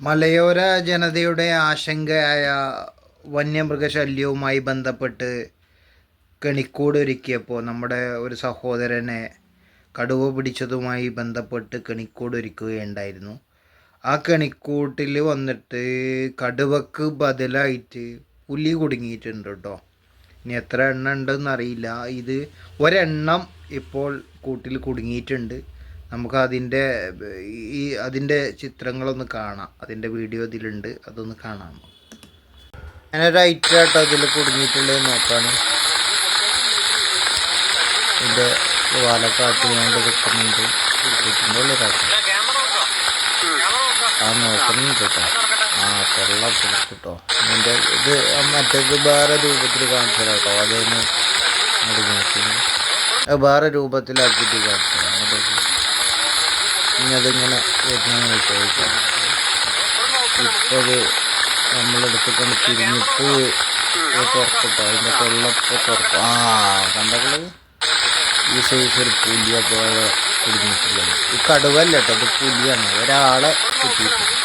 മലയോര ജനതയുടെ ആശങ്കയായ വന്യമൃഗശല്യവുമായി ബന്ധപ്പെട്ട് കെണിക്കൂട് ഒരുക്കിയപ്പോൾ നമ്മുടെ ഒരു സഹോദരനെ കടുവ പിടിച്ചതുമായി ബന്ധപ്പെട്ട് കെണിക്കൂട് ഒരുക്കുകയുണ്ടായിരുന്നു. ആ കെണിക്കൂട്ടിൽ വന്നിട്ട് കടുവക്ക് ബദലായിട്ട് പുലി കുടുങ്ങിയിട്ടുണ്ട് കേട്ടോ. ഇനി എത്ര എണ്ണം ഉണ്ടെന്ന് അറിയില്ല. ഇത് ഒരെണ്ണം ഇപ്പോൾ കൂട്ടിൽ കുടുങ്ങിയിട്ടുണ്ട്. നമുക്ക് അതിൻ്റെ ചിത്രങ്ങളൊന്ന് കാണാം. അതിൻ്റെ വീഡിയോ ഇതിലുണ്ട്, അതൊന്ന് കാണാം. ഞാനൊരു ഐറ്റാട്ടോ ഇതിൽ കുടുങ്ങിയിട്ടുള്ളത് നോക്കാണ്. ഇതിൻ്റെ വാലക്കാട്ടി കൊണ്ട് നിൽക്കുന്നുണ്ട്. ആ നോക്കുന്നുണ്ട് കേട്ടോ. ആ കൊള്ള പിടിച്ചിട്ടോ. ഇതിൻ്റെ ഇത് മറ്റേത് വേറെ രൂപത്തിൽ കാണിച്ചു തരാം കേട്ടോ. അതിന് വേറെ രൂപത്തിലാക്കിയിട്ട് കാണിച്ചു തരാം. അങ്ങോട്ടേക്ക് ഇനി അതിങ്ങനെ വരുന്നതെന്ന് ചോദിക്കാം. ഇപ്പോൾ അത് നമ്മളെടുത്തിട്ട് തിരിഞ്ഞിട്ട് തുറക്കട്ടോ. അതിൻ്റെ തൊള്ളപ്പോൾ തുറക്കും. ആ കണ്ടപ്പോൾ ഈ സൈസ് ഒരു പുലിയെ പോലെ കുടുങ്ങിയിട്ടുള്ളത്. ഈ കടുവല്ല കേട്ടോ, ഇത് പുലിയാണ്. ഒരാളെ കിട്ടിയിട്ടുണ്ട്.